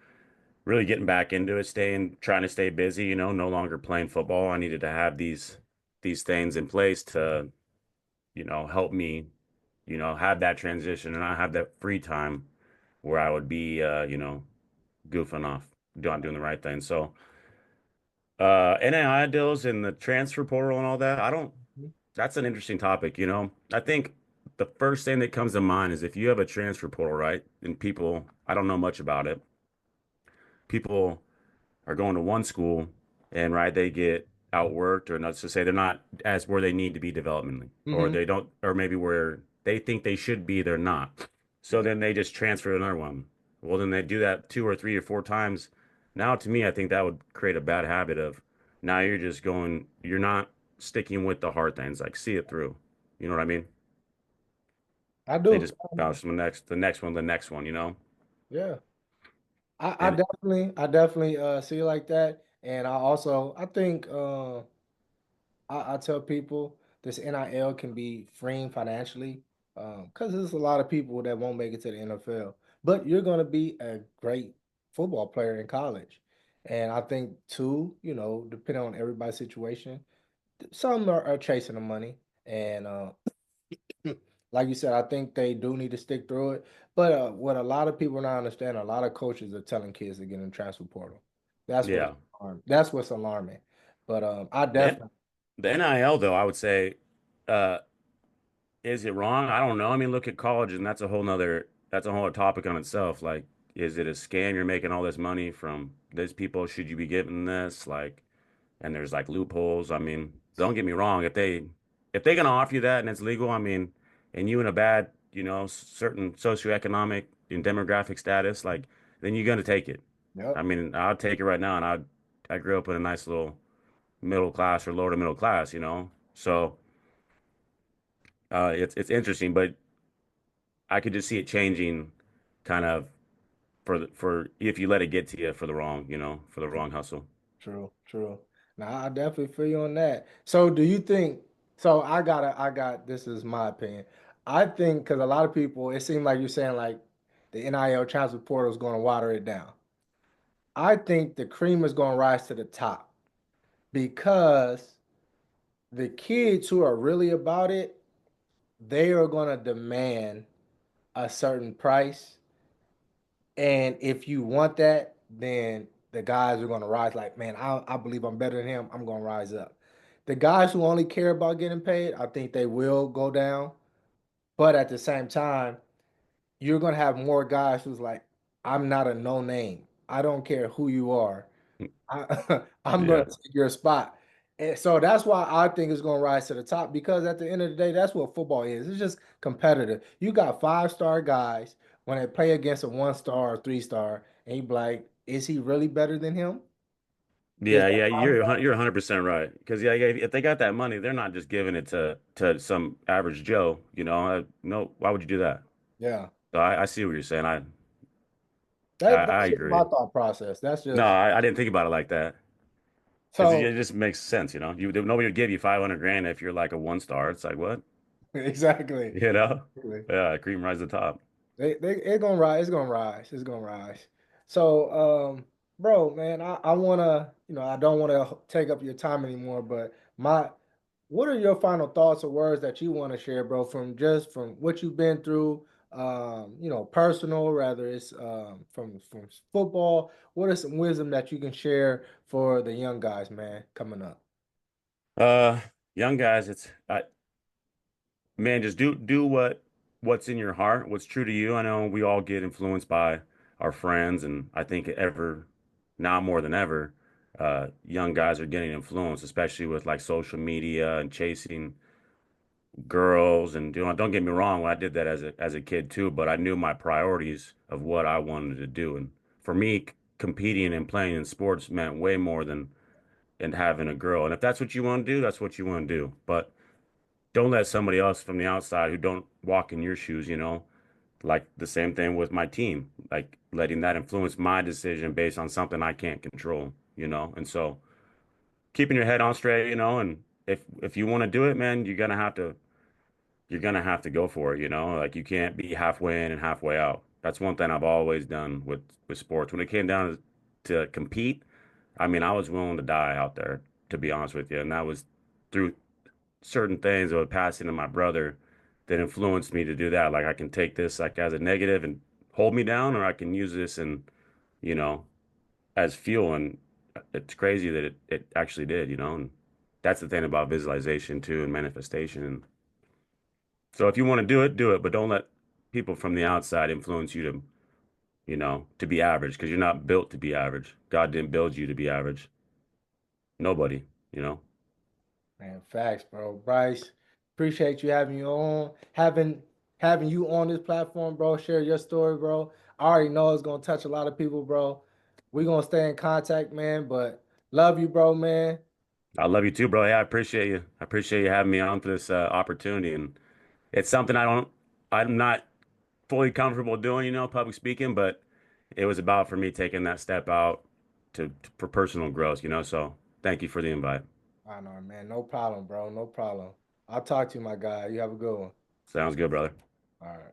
S2: really getting back into it, trying to stay busy, no longer playing football. I needed to have these things in place to, help me, have that transition and I have that free time where I would be, goofing off, not doing the right thing. So, NAI deals and the transfer portal and all that, that's an interesting topic. I think the first thing that comes to mind is if you have a transfer portal, right? And I don't know much about it. People are going to one school and right they get outworked or not to say they're not as where they need to be developmentally or
S1: Mm-hmm.
S2: they don't or maybe where they think they should be they're not, so then they just transfer to another one. Well, then they do that two or three or four times. Now to me I think that would create a bad habit of now you're not sticking with the hard things, like see it through, you know what I mean?
S1: I
S2: They
S1: do.
S2: just bounce from the next one.
S1: Yeah. I
S2: And
S1: definitely see it like that. And I think I tell people this NIL can be freeing financially because there's a lot of people that won't make it to the NFL, but you're going to be a great football player in college. And I think, too, depending on everybody's situation, some are chasing the money. And like you said, I think they do need to stick through it. But what a lot of people not understand, a lot of coaches are telling kids to get in the transfer portal. That's what's
S2: yeah,
S1: that's what's alarming. But I
S2: the,
S1: definitely.
S2: the NIL though I would say, uh is it wrong? I don't know. I mean, look at college, and that's a whole other topic on itself. Like, is it a scam? You're making all this money from these people. Should you be getting this? Like, and there's like loopholes. I mean, don't get me wrong. If they gonna offer you that and it's legal, I mean, and you in a bad, certain socioeconomic and demographic status, like, then you're gonna take it. I
S1: Yep.
S2: mean, I'll take it right now, and I grew up in a nice little middle class or lower to middle class. So it's interesting, but I could just see it changing kind of. for if you let it get to you for the wrong, for the wrong hustle.
S1: True, true. Now I definitely feel you on that. So do you think so I got this is my opinion. I think because a lot of people, it seems like you're saying like the NIL transfer portal is going to water it down. I think the cream is going to rise to the top because the kids who are really about it, they are going to demand a certain price. And if you want that, then the guys are going to rise like, man, I believe I'm better than him. I'm going to rise up. The guys who only care about getting paid, I think they will go down. But at the same time, you're going to have more guys who's like, I'm not a no name. I don't care who you are. I'm going
S2: Yeah.
S1: to take your spot. And so that's why I think it's going to rise to the top because at the end of the day, that's what football is. It's just competitive. You got 5-star guys when they play against a 1-star or 3-star, and you be like, is he really better than him? Is
S2: Yeah,
S1: that
S2: yeah,
S1: possible?
S2: you're 100% right. Because yeah, if they got that money, they're not just giving it to some average Joe, no, why would you do that?
S1: Yeah.
S2: So I see what you're saying. I
S1: That's just my
S2: agree.
S1: thought process. That's
S2: No,
S1: just
S2: I didn't think about it like that. Because
S1: so
S2: it just makes sense, you know. Nobody would give you 500 grand if you're like a one star. It's like what?
S1: exactly.
S2: You know?
S1: Exactly.
S2: Yeah, cream rise to the top.
S1: They it's gonna rise. It's gonna rise. It's gonna rise. So, bro, man, I wanna, I don't wanna take up your time anymore, but what are your final thoughts or words that you want to share, bro, from what you've been through, personal, rather it's from football. What is some wisdom that you can share for the young guys, man, coming up?
S2: Uh, Young guys, man, just do what's in your heart, what's true to you. I know we all get influenced by our friends, and I think ever now more than ever, young guys are getting influenced, especially with like social media and chasing girls. And don't get me wrong, I did that as a kid too, but I knew my priorities of what I wanted to do. And for me, competing and playing in sports meant way more than and having a girl. And if that's what you want to do, that's what you want to do. But don't let somebody else from the outside who don't walk in your shoes, like the same thing with my team, like letting that influence my decision based on something I can't control. And so keeping your head on straight, and if you want to do it, man, you're gonna have to go for it, like you can't be halfway in and halfway out. That's one thing I've always done with sports. When it came down to compete, I mean, I was willing to die out there, to be honest with you. And that was through certain things that were passing to my brother that influenced me to do that. Like I can take this like as a negative and hold me down, or I can use this and, you know, as fuel. And it's crazy that it actually did. And that's the thing about visualization too and manifestation. And so if you want to do it, but don't let people from the outside influence you to be average because you're not built to be average. God didn't build you to be average. Nobody.
S1: Man, facts, bro. Bryce, appreciate you having you on this platform, bro. Share your story, bro. I already know it's gonna touch a lot of people, bro. We gonna stay in contact, man. But love you, bro, man.
S2: I love you too, bro. Yeah, I appreciate you. I appreciate you having me on for this opportunity. And it's something I'm not fully comfortable doing, public speaking, but it was about for me taking that step out for personal growth. So thank you for the invite.
S1: I know, man. No problem, bro. No problem. I'll talk to you, my guy. You have a good one.
S2: Sounds good, brother.
S1: All right.